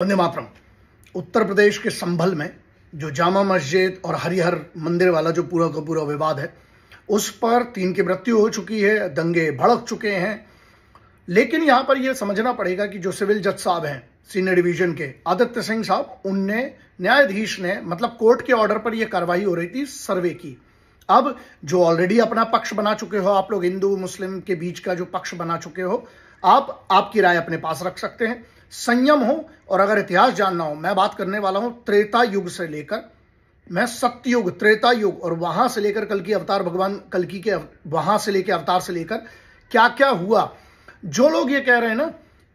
वंदे मातरम। उत्तर प्रदेश के संभल में जो जामा मस्जिद और हरिहर मंदिर वाला जो पूरा का पूरा विवाद है, उस पर 3 की मृत्यु हो चुकी है, दंगे भड़क चुके हैं। लेकिन यहां पर यह समझना पड़ेगा कि जो सिविल जज साहब हैं सीनियर डिवीजन के आदित्य सिंह साहब, उनने न्यायाधीश ने मतलब कोर्ट के ऑर्डर पर यह कार्रवाई हो रही थी सर्वे की। अब जो ऑलरेडी अपना पक्ष बना चुके हो आप लोग, हिंदू मुस्लिम के बीच का जो पक्ष बना चुके हो, आप आपकी राय अपने पास रख सकते हैं। संयम हो, और अगर इतिहास जानना हो, मैं बात करने वाला हूं त्रेता युग से लेकर, मैं सत्ययुग, त्रेता युग और वहां से लेकर कल की अवतार, भगवान कल्कि के वहां से लेकर अवतार से लेकर क्या क्या हुआ। जो लोग ये कह रहे हैं ना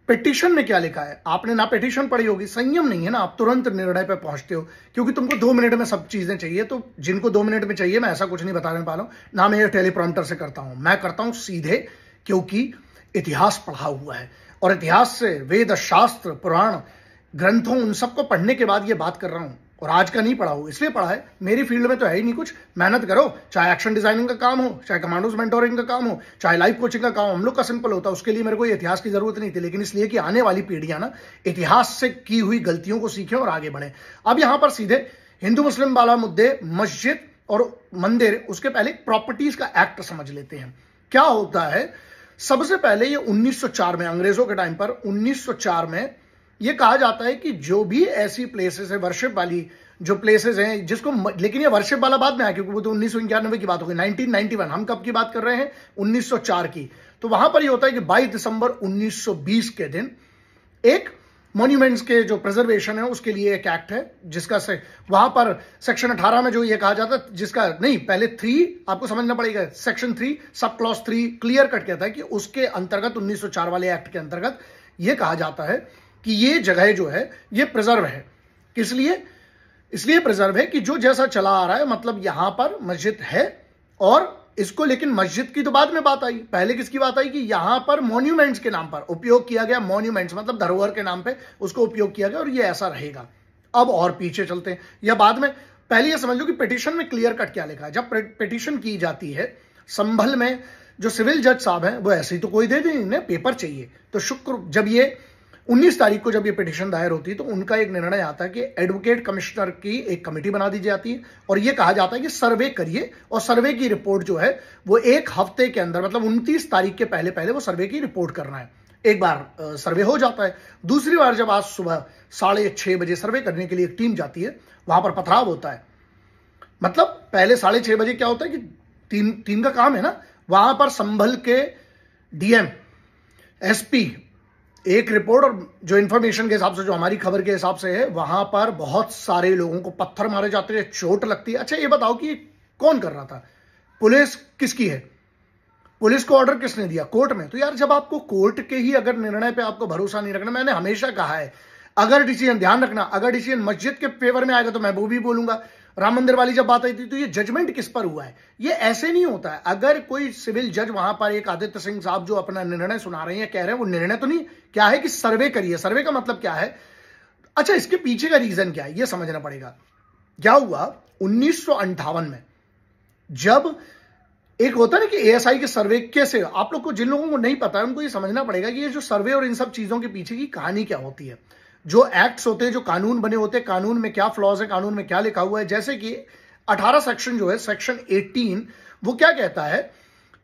पिटीशन में क्या लिखा है, आपने ना पिटीशन पढ़ी होगी। संयम नहीं है ना, आप तुरंत निर्णय पे पहुंचते हो क्योंकि तुमको 2 मिनट में सब चीजें चाहिए। तो जिनको 2 मिनट में चाहिए, मैं ऐसा कुछ नहीं बताने वाला हूं, ना मैं ये टेलीप्रॉम्प्टर से करता हूं, मैं करता हूं सीधे, क्योंकि इतिहास पढ़ा हुआ है और इतिहास से वेद शास्त्र पुराण ग्रंथों उन सबको पढ़ने के बाद ये बात कर रहा हूं। और आज का नहीं पढ़ा हूं, इसलिए पढ़ा है, मेरी फील्ड में तो है ही नहीं कुछ। मेहनत करो, चाहे एक्शन डिजाइनिंग का काम हो, चाहे कमांडोज मेंटोरिंग का काम हो, चाहे लाइफ कोचिंग का काम हो, हम लोग का सिंपल होता है। उसके लिए मेरे को इतिहास की जरूरत नहीं थी, लेकिन इसलिए कि आने वाली पीढ़ियां ना इतिहास से की हुई गलतियों को सीखें और आगे बढ़े। अब यहां पर सीधे हिंदू मुस्लिम वाला मुद्दे, मस्जिद और मंदिर, उसके पहले प्रॉपर्टीज का एक्ट समझ लेते हैं। क्या होता है, सबसे पहले ये 1904 में, अंग्रेजों के टाइम पर 1904 में ये कहा जाता है कि जो भी ऐसी प्लेसेस है, वर्शिप वाली जो प्लेसेस हैं जिसको, लेकिन ये वर्शिप वाला बाद में आया क्योंकि वो तो 1991 की बात हो गई, 1991। हम कब की बात कर रहे हैं, 1904 की। तो वहां पर ये होता है कि 22 दिसंबर 1920 के दिन एक मॉन्यूमेंट्स के जो प्रिजर्वेशन है उसके लिए एक एक्ट है, जिसका से वहां पर सेक्शन 18 में जो ये कहा जाता है, जिसका नहीं, पहले 3 आपको समझना पड़ेगा, section 3 sub clause 3 clear cut कहता है कि उसके अंतर्गत 1904 वाले एक्ट के अंतर्गत ये कहा जाता है कि ये जगह जो है ये प्रिजर्व है। किस लिए? इसलिए प्रिजर्व है कि जो जैसा चला आ रहा है, मतलब यहां पर मस्जिद है और इसको, लेकिन मस्जिद की तो बाद में बात आई, पहले किसकी बात आई कि यहां पर मॉन्यूमेंट्स के नाम पर उपयोग किया गया, मॉन्यूमेंट्स मतलब धरोहर के नाम पे उसको उपयोग किया गया और ये ऐसा रहेगा। अब और पीछे चलते हैं, या बाद में, पहले ये समझ लो कि पिटीशन में क्लियर कट क्या लिखा है। जब पिटीशन की जाती है संभल में, जो सिविल जज साहब हैं वो ऐसे ही तो कोई दे दें, इन्हें पेपर चाहिए। तो शुक्र, जब ये 19 तारीख को जब ये पिटीशन दायर होती है तो उनका एक निर्णय आता है कि एडवोकेट कमिश्नर की एक कमेटी बना दी जाती है और ये कहा जाता है कि सर्वे करिए, और सर्वे की रिपोर्ट जो है वो 1 हफ्ते के अंदर, मतलब 29 तारीख के पहले पहले वो सर्वे की रिपोर्ट करना है। एक बार सर्वे हो जाता है, दूसरी बार जब आज सुबह 6:30 बजे सर्वे करने के लिए एक टीम जाती है, वहां पर पथराव होता है। मतलब पहले 6:30 बजे क्या होता है कि टीम का काम है ना, वहां पर संभल के डीएम, एसपी एक रिपोर्ट, और जो इंफॉर्मेशन के हिसाब से, जो हमारी खबर के हिसाब से है, वहां पर बहुत सारे लोगों को पत्थर मारे जाते हैं, चोट लगती है। अच्छा ये बताओ कि कौन कर रहा था? पुलिस किसकी है? पुलिस को ऑर्डर किसने दिया? कोर्ट में। तो यार जब आपको कोर्ट के ही अगर निर्णय पे आपको भरोसा नहीं रखना, मैंने हमेशा कहा है, अगर डिसीजन, ध्यान रखना, अगर डिसीजन मस्जिद के फेवर में आएगा तो मैं वो भी बोलूंगा। राम मंदिर वाली जब बात आई थी तो ये जजमेंट किस पर हुआ है, ये ऐसे नहीं होता है। अगर कोई सिविल जज वहां पर, एक आदित्य सिंह साहब जो अपना निर्णय सुना रहे हैं, कह रहे हैं, वो निर्णय तो नहीं, क्या है कि सर्वे करिए। सर्वे का मतलब क्या है? अच्छा इसके पीछे का रीजन क्या है ये समझना पड़ेगा। क्या हुआ 1958 में, जब एक होता है ना कि एएसआई के सर्वे कैसे, आप लोग को, जिन लोगों को नहीं पता है उनको ये समझना पड़ेगा कि ये जो सर्वे और इन सब चीजों के पीछे की कहानी क्या होती है। जो एक्ट्स होते हैं, जो कानून बने होते हैं, कानून में क्या फ्लॉज है, कानून में क्या लिखा हुआ है। जैसे कि 18 सेक्शन जो है, सेक्शन 18, वो क्या कहता है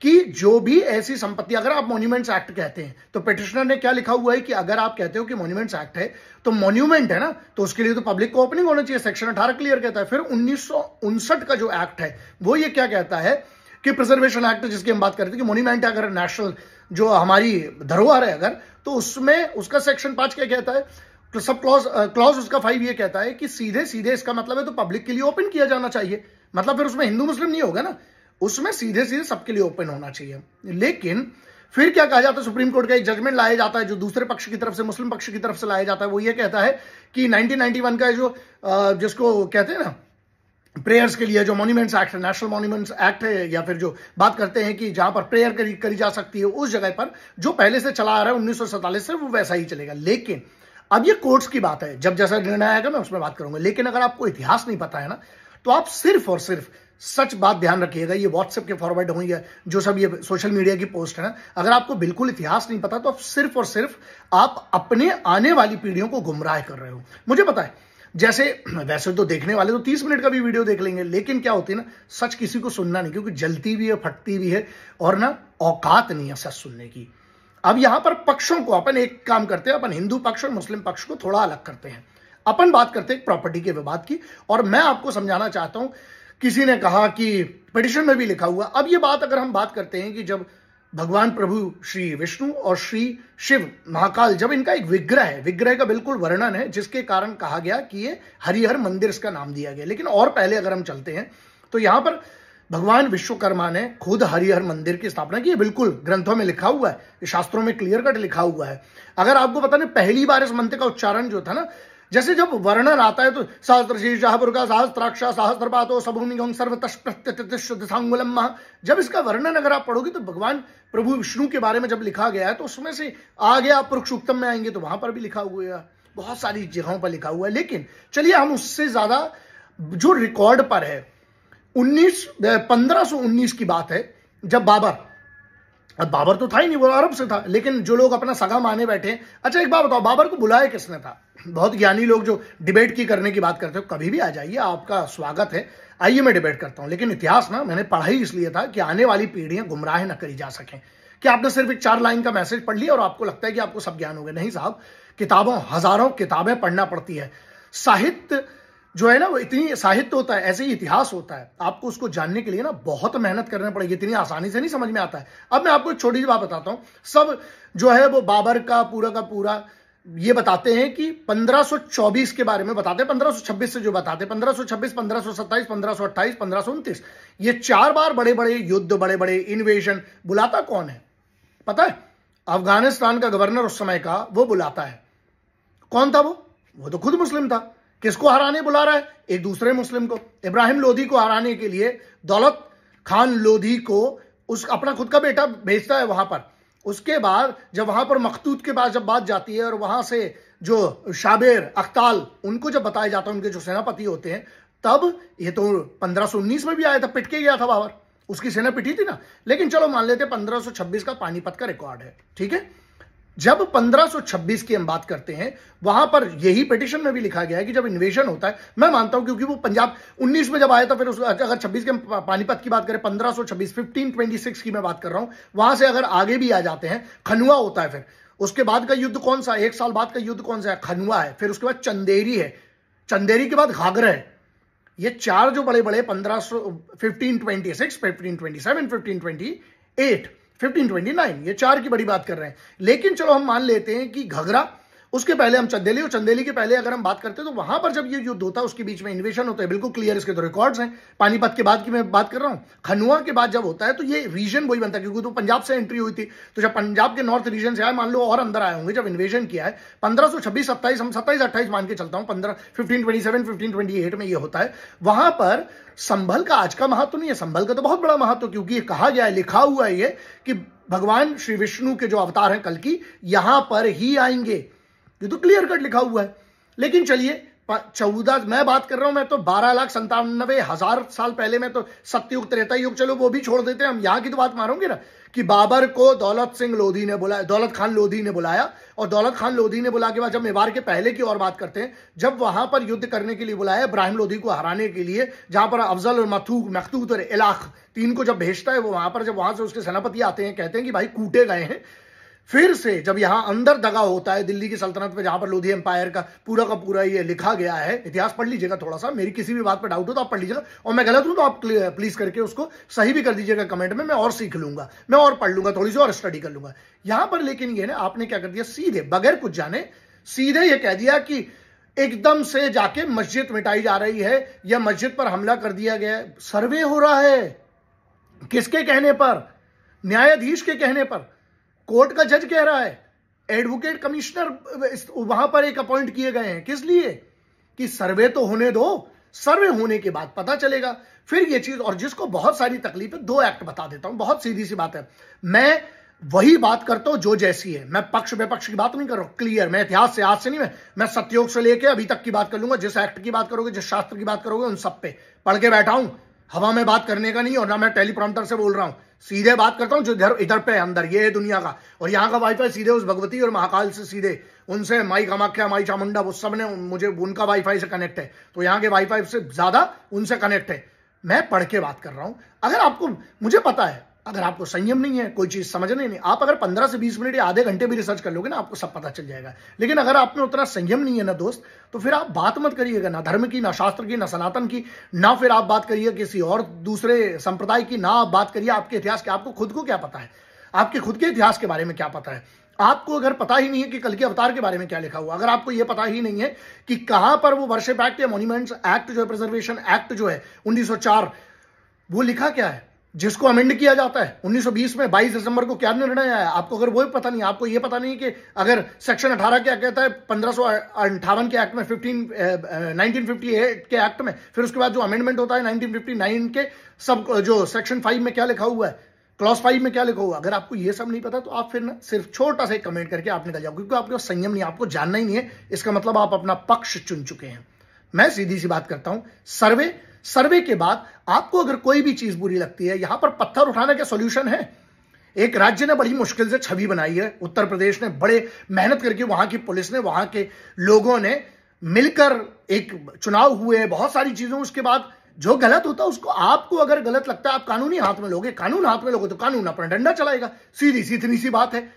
कि जो भी ऐसी संपत्ति, अगर आप मॉन्यूमेंट्स एक्ट कहते हैं तो पिटिशनर ने क्या लिखा हुआ है कि अगर आप कहते हो कि मॉन्यूमेंट्स एक्ट है तो मॉन्यूमेंट है ना, तो उसके लिए तो पब्लिक को ओपनिंग होना चाहिए। सेक्शन 18 क्लियर कहता है। फिर 1959 का जो एक्ट है वो ये क्या कहता है कि प्रिजर्वेशन एक्ट, जिसकी हम बात कर रहे थे कि मॉन्यूमेंट अगर नेशनल जो हमारी धरोहर है अगर, तो उसमें उसका सेक्शन 5 क्या कहता है, तो सब क्लॉज उसका 5 ये कहता है कि सीधे सीधे, इसका मतलब है तो पब्लिक के लिए ओपन किया जाना चाहिए। मतलब फिर उसमें हिंदू मुस्लिम नहीं होगा ना, उसमें सीधे सीधे सबके लिए ओपन होना चाहिए। लेकिन फिर क्या कहा जाता है, सुप्रीम कोर्ट का एक जजमेंट लाया जाता है जो दूसरे पक्ष की तरफ से, मुस्लिम पक्ष की तरफ से लाया जाता है। वो ये कहता है कि 1991 का जो जिसको कहते हैं ना प्रेयर्स के लिए जो मॉन्यूमेंट्स एक्ट है, नेशनल मॉन्यूमेंट्स एक्ट है, या फिर जो बात करते हैं कि जहां पर प्रेयर करी जा सकती है, उस जगह पर जो पहले से चला आ रहा है 1947 से, वो वैसा ही चलेगा। लेकिन अब ये कोर्ट्स की बात है, जब जैसा निर्णय आएगा मैं उसमें बात करूंगा। लेकिन अगर आपको इतिहास नहीं पता है ना, तो आप सिर्फ और सिर्फ सच बात ध्यान रखिएगा, ये व्हाट्सएप के फॉरवर्ड हुई है जो सब ये सोशल मीडिया की पोस्ट है ना, अगर आपको बिल्कुल इतिहास नहीं पता तो आप सिर्फ और सिर्फ आप अपने आने वाली पीढ़ियों को गुमराह कर रहे हो। मुझे पता है, जैसे वैसे तो देखने वाले तो 30 मिनट का भी वीडियो देख लेंगे, लेकिन क्या होती है ना, सच किसी को सुनना नहीं, क्योंकि जलती भी है, फटती भी है, और ना औकात नहीं है सच सुनने की। अब यहां पर पक्षों को अपन एक काम करते हैं, अपन हिंदू पक्ष और मुस्लिम पक्ष को थोड़ा अलग करते हैं। अपन बात करते हैं प्रॉपर्टी के विवाद की, और मैं आपको समझाना चाहता हूं, किसी ने कहा कि पिटिशन में भी लिखा हुआ, अब ये बात अगर हम बात करते हैं कि जब भगवान प्रभु श्री विष्णु और श्री शिव महाकाल, जब इनका एक विग्रह है, विग्रह का बिल्कुल वर्णन है, जिसके कारण कहा गया कि ये हरिहर मंदिर इसका नाम दिया गया। लेकिन और पहले अगर हम चलते हैं तो यहां पर भगवान विश्वकर्मा ने खुद हरिहर मंदिर की स्थापना की, बिल्कुल ग्रंथों में लिखा हुआ है, शास्त्रों में क्लियर कट लिखा हुआ है। अगर आपको पता नहीं, पहली बार इस मंत्र का उच्चारण जो था ना, जैसे जब वर्णन आता है तो सहस्त्रशीर्षः पुरुषः सहस्त्राक्षः सहस्त्रपातो सबभूमिगं सर्वतश्प्रत्यतिशुद्धसांगुलम, जब इसका वर्णन अगर आप पढ़ोगे तो भगवान प्रभु विष्णु के बारे में जब लिखा गया है तो उसमें से आगे आप पुरुष सूक्तम में आएंगे तो वहां पर भी लिखा हुआ है, बहुत सारी जगहों पर लिखा हुआ है। लेकिन चलिए हम उससे ज्यादा जो रिकॉर्ड पर है, 1519 की बात है, जब अब बाबर तो था ही नहीं, वो अरब से था, लेकिन जो लोग अपना सगा माने बैठे। अच्छा एक बात बताओ, बाबर को बुलाया किसने था? बहुत ज्ञानी लोग जो डिबेट की करने की बात करते हो, कभी भी आ जाइए, आपका स्वागत है, आइए मैं डिबेट करता हूं। लेकिन इतिहास ना मैंने पढ़ा ही इसलिए था कि आने वाली पीढ़ियां गुमराह न करी जा सकें। कि आपने सिर्फ एक 4 लाइन का मैसेज पढ़ लिया और आपको लगता है कि आपको सब ज्ञान हो गया। नहीं साहब, किताबों, हजारों किताबें पढ़ना पड़ती है। साहित्य जो है ना, वो इतनी साहित्य होता है, ऐसे ही इतिहास होता है, आपको उसको जानने के लिए ना बहुत मेहनत करना पड़ेगी, इतनी आसानी से नहीं समझ में आता है। अब मैं आपको एक छोटी सी बात बताता हूं, सब जो है वो बाबर का पूरा ये बताते हैं कि 1524 के बारे में बताते हैं, 1526 से जो बताते हैं, 1526, 1527, 1528, 1529, ये 4 बार बड़े बड़े युद्ध, बड़े बड़े इन्वेजन बुलाता कौन है पता है? अफगानिस्तान का गवर्नर उस समय का वो बुलाता है। कौन था वो तो खुद मुस्लिम था। किसको हराने बुला रहा है? एक दूसरे मुस्लिम को, इब्राहिम लोधी को हराने के लिए दौलत खान लोधी को उस अपना खुद का बेटा भेजता है वहां पर। उसके बाद जब वहां पर मखतूत के पास जब बात जाती है और वहां से जो शाबेर अख्ताल उनको जब बताया जाता है, उनके जो सेनापति होते हैं, तब ये तो 1519 में भी आया था, पिट के गया था बाबर, उसकी सेना पिटी थी ना। लेकिन चलो मान लेते 1526 का पानीपत का रिकॉर्ड है, ठीक है। जब 1526 की हम बात करते हैं, वहां पर यही पिटिशन में भी लिखा गया है कि जब इन्वेजन होता है, मैं मानता हूं क्योंकि वो पंजाब 19 में जब आया था, फिर अगर 26 के पानीपत की बात करें, 1526 1526 की मैं बात कर रहा हूं, वहां से अगर आगे भी आ जाते हैं, खनुआ होता है, फिर उसके बाद का युद्ध कौन सा है, 1 साल बाद का युद्ध कौन सा है? खनुआ है। फिर उसके बाद चंदेरी है, चंदेरी के बाद घाघरा है। ये 4 जो बड़े बड़े 1526, 1527, 1528, 1529, ये 4 की बड़ी बात कर रहे हैं। लेकिन चलो हम मान लेते हैं कि घघरा, उसके पहले हम चंदेली, और चंदेली के पहले अगर हम बात करते हैं तो वहां पर जब ये युद्ध होता है उसके बीच में इन्वेशन होता है, बिल्कुल क्लियर, इसके तो रिकॉर्ड्स हैं। पानीपत के बाद की मैं बात कर रहा हूं। खनुआ के बाद जब होता है तो ये रीजन वही बनता है, क्योंकि तो पंजाब से एंट्री हुई थी, तो जब पंजाब के नॉर्थ रीजन से आए, मान लो और अंदर आए होंगे, जब इन्वेजन किया है 1526 27, हम 27 28 मान के चलता हूं, 1527 1528 में ये होता है। वहां पर संभल का आज का महत्व नहीं है, संभल का तो बहुत बड़ा महत्व, क्योंकि ये कहा गया है, लिखा हुआ है ये कि भगवान श्री विष्णु के जो अवतार हैं कल की, यहां पर ही आएंगे, ये तो क्लियर कट लिखा हुआ है। लेकिन चलिए 14 मैं बात कर रहा हूं, मैं तो 12,97,000 साल पहले, मैं तो सत्ययुग त्रेता युग, चलो वो भी छोड़ देते हैं, हम यहां की तो बात मारोगे ना, कि बाबर को दौलत खान लोधी ने बुलाया, और दौलत खान लोधी ने बुला के बाद जब मेवाड़ के पहले की और बात करते हैं, जब वहां पर युद्ध करने के लिए बुलाया इब्राहिम लोधी को हराने के लिए, जहां पर अफजल और मखतूत और इलाख 3 को जब भेजता है वो वहां पर, जब वहां से उसके सेनापति आते हैं, कहते हैं कि भाई कूटे गए हैं। फिर से जब यहां अंदर दगा होता है दिल्ली की सल्तनत में, जहां पर लोधी एम्पायर का पूरा ये लिखा गया है, इतिहास पढ़ लीजिएगा थोड़ा सा, मेरी किसी भी बात पर डाउट हो तो आप पढ़ लीजिएगा, और मैं गलत हूं तो आप प्लीज करके उसको सही भी कर दीजिएगा कमेंट में, मैं और सीख लूंगा, मैं और पढ़ लूंगा, थोड़ी सी और स्टडी कर लूंगा यहां पर। लेकिन ये ना आपने क्या कर दिया, सीधे बगैर कुछ जाने सीधे ये कह दिया कि एकदम से जाके मस्जिद मिटाई जा रही है या मस्जिद पर हमला कर दिया गया है। सर्वे हो रहा है, किसके कहने पर? न्यायाधीश के कहने पर, कोर्ट का जज कह रहा है, एडवोकेट कमिश्नर वहां पर एक अपॉइंट किए गए हैं, किस लिए? कि सर्वे तो होने दो, सर्वे होने के बाद पता चलेगा फिर ये चीज। और जिसको बहुत सारी तकलीफ है, 2 एक्ट बता देता हूं, बहुत सीधी सी बात है। मैं वही बात करता हूं जो जैसी है। मैं पक्ष विपक्ष की बात नहीं कर रहा हूं, क्लियर। मैं इतिहास से, आज से नहीं, मैं सतयुग से लेके अभी तक की बात कर लूंगा। जिस एक्ट की बात करोगे, जिस शास्त्र की बात करोगे, उन सब पे पढ़ के बैठा हूं। हवा में बात करने का नहीं, और ना मैं टेलीप्रॉम्प्टर से बोल रहा हूं। सीधे बात करता हूं जो इधर पे है, अंदर ये है दुनिया का। और यहाँ का वाईफाई सीधे उस भगवती और महाकाल से, सीधे उनसे, माई कामाख्या, माई चामुंडा, वो सब ने मुझे, उनका वाईफाई से कनेक्ट है, तो यहाँ के वाईफाई से ज्यादा उनसे कनेक्ट है। मैं पढ़ के बात कर रहा हूं। अगर आपको, मुझे पता है, अगर आपको संयम नहीं है, कोई चीज समझने नहीं, आप अगर 15 से 20 मिनट या आधे घंटे भी रिसर्च कर लोगे ना, आपको सब पता चल जाएगा। लेकिन अगर आप में उतना संयम नहीं है ना दोस्त, तो फिर आप बात मत करिएगा, ना धर्म की, ना शास्त्र की, ना सनातन की, ना फिर आप बात करिए किसी और दूसरे संप्रदाय की, ना आप बात करिए आपके इतिहास की। आपको खुद को क्या पता है? आपके खुद के इतिहास के बारे में क्या पता है? आपको अगर पता ही नहीं है कि कल के अवतार के बारे में क्या लिखा हुआ, अगर आपको यह पता ही नहीं है कि कहां पर वो वर्शिप एक्ट या मॉन्यूमेंट्स एक्ट जो है, प्रिजर्वेशन एक्ट जो है 1904, वो लिखा क्या है, जिसको अमेंड किया जाता है 1920 में 22 दिसंबर को क्या निर्णय आया, आपको अगर वो पता नहीं, आपको ये पता नहीं कि अगर सेक्शन 18 क्या कहता है 1558 के एक्ट में, 1958 के एक्ट में, फिर उसके बाद जो अमेंडमेंट होता है 1959 के, सब जो सेक्शन 5 में क्या लिखा हुआ है, क्लॉज 5 में क्या लिखा हुआ, अगर आपको ये सब नहीं पता तो आप फिर ना सिर्फ छोटा सा कमेंट करके आप निकल जाओ, क्योंकि आपके पास संयम नहीं, आपको जानना ही नहीं है। इसका मतलब आप अपना पक्ष चुन चुके हैं। मैं सीधी सी बात करता हूं, सर्वे के बाद आपको अगर कोई भी चीज बुरी लगती है, यहां पर पत्थर उठाने का सॉल्यूशन है। एक राज्य ने बड़ी मुश्किल से छवि बनाई है, उत्तर प्रदेश ने बड़े मेहनत करके, वहां की पुलिस ने, वहां के लोगों ने मिलकर, एक चुनाव हुए, बहुत सारी चीजों, उसके बाद जो गलत होता है उसको, आपको अगर गलत लगता है आप कानूनी हाथ में लोगे, कानून हाथ में लोगे तो कानून अपना डंडा चलाएगा। सीधी सी इतनी सी बात है।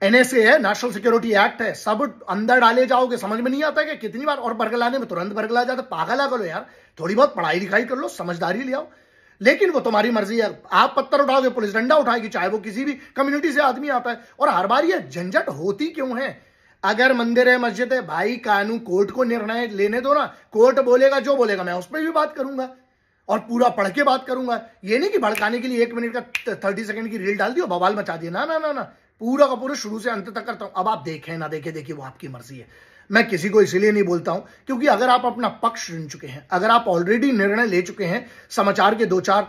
एनएसए है, नेशनल सिक्योरिटी एक्ट है, सब अंदर डाले जाओगे, समझ में नहीं आता कि कितनी बार, और बरगलाने में तुरंत बरगला जाता। पागल आ गलो यार, थोड़ी बहुत पढ़ाई लिखाई कर लो, समझदारी ले आओ। लेकिन वो तुम्हारी मर्जी है, आप पत्थर उठाओगे, पुलिस डंडा उठाएगी, चाहे वो किसी भी कम्युनिटी से आदमी आता है। और हर बार ये झंझट होती क्यों है? अगर मंदिर है, मस्जिद है, भाई कानून, कोर्ट को निर्णय लेने दो ना। कोर्ट बोलेगा जो बोलेगा, मैं उस पर भी बात करूंगा और पूरा पढ़ के बात करूंगा। ये नहीं कि भड़काने के लिए 1 मिनट का 30 सेकंड की रील डाल दियो, बवाल मचा दिया, ना ना ना ना, पूरा का पूरा शुरू से अंत तक करता हूं। अब आप देखें ना देखें, देखिए वो आपकी मर्जी है। मैं किसी को इसीलिए नहीं बोलता हूं क्योंकि अगर आप अपना पक्ष चुन चुके हैं, अगर आप ऑलरेडी निर्णय ले चुके हैं समाचार के 2-4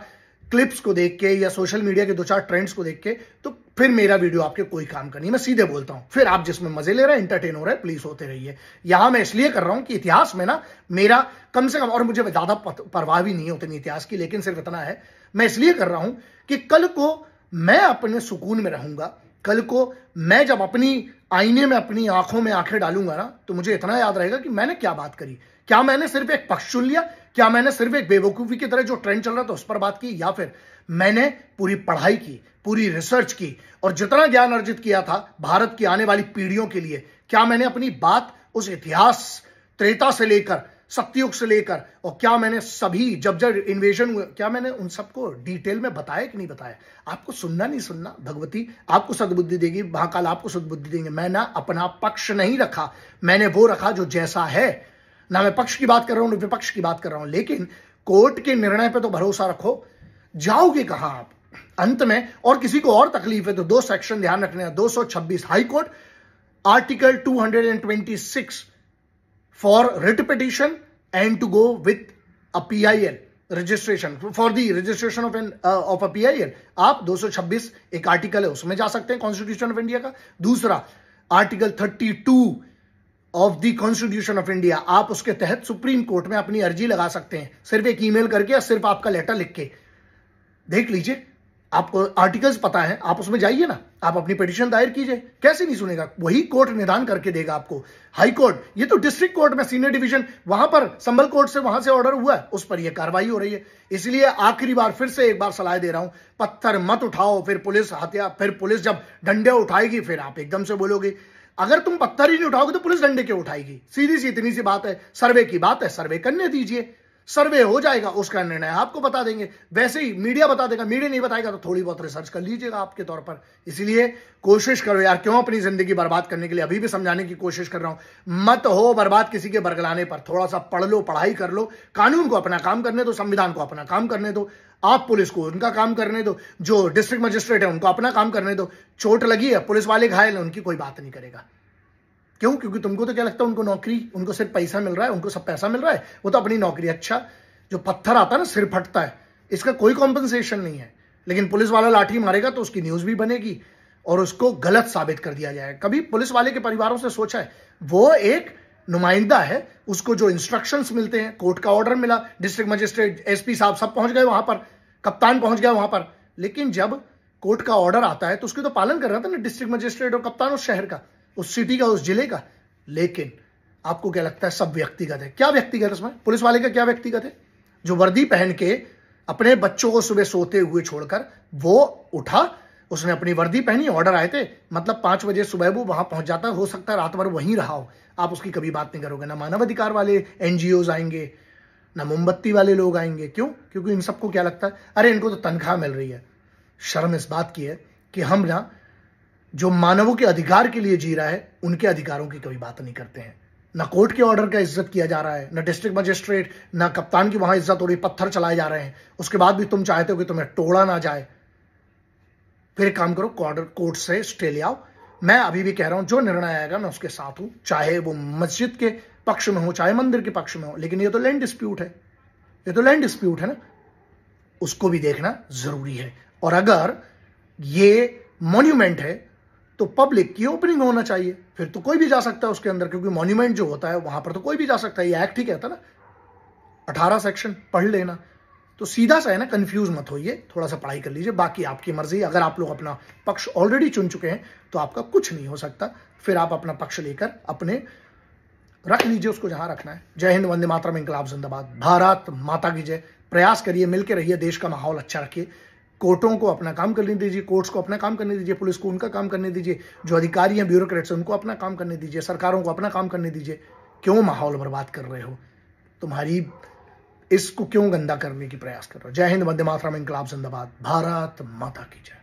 क्लिप्स को देख के या सोशल मीडिया के 2-4 ट्रेंड्स को देख के, तो फिर मेरा वीडियो आपके कोई काम का नहीं। मैं सीधे बोलता हूं। फिर आप जिसमें मजे ले रहे हैं, एंटरटेन हो रहे हैं, प्लीज होते रहिए। यहां मैं इसलिए कर रहा हूं कि इतिहास में ना मेरा कम से कम, और मुझे ज्यादा परवाह भी नहीं है उतनी इतिहास की, लेकिन सिर्फ इतना है, मैं इसलिए कर रहा हूं कि कल को मैं अपने सुकून में रहूंगा। कल को मैं जब अपनी आईने में अपनी आंखों में आंखें डालूंगा ना, तो मुझे इतना याद रहेगा कि मैंने क्या बात करी। क्या मैंने सिर्फ एक पक्ष चुन लिया? क्या मैंने सिर्फ एक बेवकूफी की तरह जो ट्रेंड चल रहा था उस पर बात की? या फिर मैंने पूरी पढ़ाई की, पूरी रिसर्च की, और जितना ज्ञान अर्जित किया था भारत की आने वाली पीढ़ियों के लिए, क्या मैंने अपनी बात उस इतिहास, त्रेता से लेकर सतयुग से लेकर, और क्या मैंने सभी जब जब इन्वेजन हुए, क्या मैंने उन सबको डिटेल में बताया कि नहीं बताया? आपको सुनना नहीं सुनना, भगवती आपको सद्बुद्धि देगी, महाकाल आपको सद्बुद्धि देंगे। मैं ना अपना पक्ष नहीं रखा, मैंने वो रखा जो जैसा है। ना मैं पक्ष की बात कर रहा हूं, ना विपक्ष की बात कर रहा हूं। लेकिन कोर्ट के निर्णय पे तो भरोसा रखो। जाओगे कहां आप अंत में? और किसी को और तकलीफ है तो 2 सेक्शन ध्यान रखने हैं। 226 high court, article 226 for writ petition and to go with a PIL registration, for the registration of a PIL, आप 226 एक आर्टिकल है उसमें जा सकते हैं कॉन्स्टिट्यूशन ऑफ इंडिया का। दूसरा article 32 of the constitution of India, आप उसके तहत सुप्रीम कोर्ट में अपनी अर्जी लगा सकते हैं, सिर्फ एक ईमेल करके या सिर्फ आपका लेटर लिख के। देख लीजिए, आपको आर्टिकल्स पता है, आप उसमें जाइए ना, आप अपनी पिटीशन दायर कीजिए। कैसे नहीं सुनेगा? वही कोर्ट निदान करके देगा आपको। हाई कोर्ट, ये तो डिस्ट्रिक्ट कोर्ट में सीनियर डिवीजन, वहां पर संबल कोर्ट से वहां से ऑर्डर हुआ है, उस पर यह कार्रवाई हो रही है। इसलिए आखिरी बार फिर से एक बार सलाह दे रहा हूं, पत्थर मत उठाओ। फिर पुलिस जब डंडे उठाएगी फिर आप एकदम से बोलोगे। अगर तुम पत्थर ही नहीं उठाओगे तो पुलिस डंडे क्यों उठाएगी? सीधी सी इतनी सी बात है। सर्वे की बात है, सर्वे करने दीजिए, सर्वे हो जाएगा, उसका निर्णय आपको बता देंगे। वैसे ही मीडिया बता देगा, मीडिया नहीं बताएगा तो थोड़ी बहुत रिसर्च कर लीजिएगा आपके तौर पर। इसलिए कोशिश करो यार, क्यों अपनी जिंदगी बर्बाद करने के लिए? अभी भी समझाने की कोशिश कर रहा हूं, मत हो बर्बाद किसी के बरगलाने पर। थोड़ा सा पढ़ लो, पढ़ाई कर लो, कानून को अपना काम करने दो, संविधान को अपना काम करने दो, आप पुलिस को उनका काम करने दो, जो डिस्ट्रिक्ट मजिस्ट्रेट है उनको अपना काम करने दो। चोट लगी है, पुलिस वाले घायल है, उनकी कोई बात नहीं करेगा। क्यों? क्योंकि तुमको तो क्या लगता है उनको नौकरी, उनको सिर्फ पैसा मिल रहा है, उनको सब पैसा मिल रहा है, वो तो अपनी नौकरी। अच्छा, जो पत्थर आता है ना, सिर फटता है, इसका कोई कॉम्पनसेशन नहीं है, लेकिन पुलिस वाला लाठी मारेगा तो उसकी न्यूज भी बनेगी और उसको गलत साबित कर दिया जाए। कभी पुलिस वाले के परिवारों से सोचा है? वो एक नुमाइंदा है, उसको जो इंस्ट्रक्शंस मिलते हैं, कोर्ट का ऑर्डर मिला, डिस्ट्रिक्ट मजिस्ट्रेट, एसपी साहब सब पहुंच गए वहां पर, कप्तान पहुंच गया वहां पर, लेकिन जब कोर्ट का ऑर्डर आता है तो उसकी तो पालन कर रहा था ना डिस्ट्रिक्ट मजिस्ट्रेट और कप्तान उस शहर का, उस सिटी का, उस जिले का। लेकिन आपको क्या लगता है सब व्यक्तिगत है? क्या व्यक्तिगत इसमें? पुलिस वाले का क्या व्यक्तिगत है? जो वर्दी पहन के अपने बच्चों को सुबह सोते हुए छोड़कर वो उठा, उसने अपनी वर्दी पहनी, ऑर्डर आए थे, मतलब 5 बजे सुबह वो वहां पहुंच जाता, हो सकता है रात भर वहीं रहा हो, आप उसकी कभी बात नहीं करोगे। ना मानवाधिकार वाले एनजीओज आएंगे, ना मोमबत्ती वाले लोग आएंगे। क्यों? क्योंकि इन सबको क्या लगता है, अरे इनको तो तनख्वाह मिल रही है। शर्म इस बात की है कि हम ना जो मानवों के अधिकार के लिए जी रहा है उनके अधिकारों की कभी बात नहीं करते हैं। ना कोर्ट के ऑर्डर का इज्जत किया जा रहा है, ना डिस्ट्रिक्ट मजिस्ट्रेट, ना कप्तान की वहां इज्जत हो रही, पत्थर चलाए जा रहे हैं। उसके बाद भी तुम चाहते हो कि तुम्हें तोड़ा ना जाए। फिर एक काम करो, कोर्ट से स्टे ले आओ। मैं अभी भी कह रहा हूं जो निर्णय आएगा मैं उसके साथ हूं, चाहे वो मस्जिद के पक्ष में हो, चाहे मंदिर के पक्ष में हो। लेकिन ये तो लैंड डिस्प्यूट है, ये तो लैंड डिस्प्यूट है ना, उसको भी देखना जरूरी है। और अगर ये मॉन्यूमेंट है तो पब्लिक की ओपनिंग होना चाहिए, फिर तो कोई भी जा सकता है उसके अंदर, क्योंकि मॉन्यूमेंट जो होता है वहां पर तो कोई भी जा सकता है। ये एक्ट ही कहता ना, 18 सेक्शन पढ़ लेना। तो सीधा सा है ना, कंफ्यूज मत होइए, थोड़ा सा पढ़ाई कर लीजिए। बाकी आपकी मर्जी, अगर आप लोग अपना पक्ष ऑलरेडी चुन चुके हैं तो आपका कुछ नहीं हो सकता। फिर आप अपना पक्ष लेकर अपने रख लीजिए उसको जहां रखना है। जय हिंद, वंदे मातरम, इंकलाब जिंदाबाद, भारत माता की जय। प्रयास करिए, मिलकर रहिए, देश का माहौल अच्छा रखिए। कोर्टों को अपना काम करने दीजिए, कोर्ट्स को अपना काम करने दीजिए, पुलिस को उनका काम करने दीजिए, जो अधिकारी हैं, ब्यूरोक्रेट्स हैं, उनको अपना काम करने दीजिए, सरकारों को अपना काम करने दीजिए। क्यों माहौल बर्बाद कर रहे हो? तुम्हारी इसको क्यों गंदा करने की प्रयास कर रहे हो? जय हिंद, वंदे मातरम, इंकलाब जिंदाबाद, भारत माता की जय।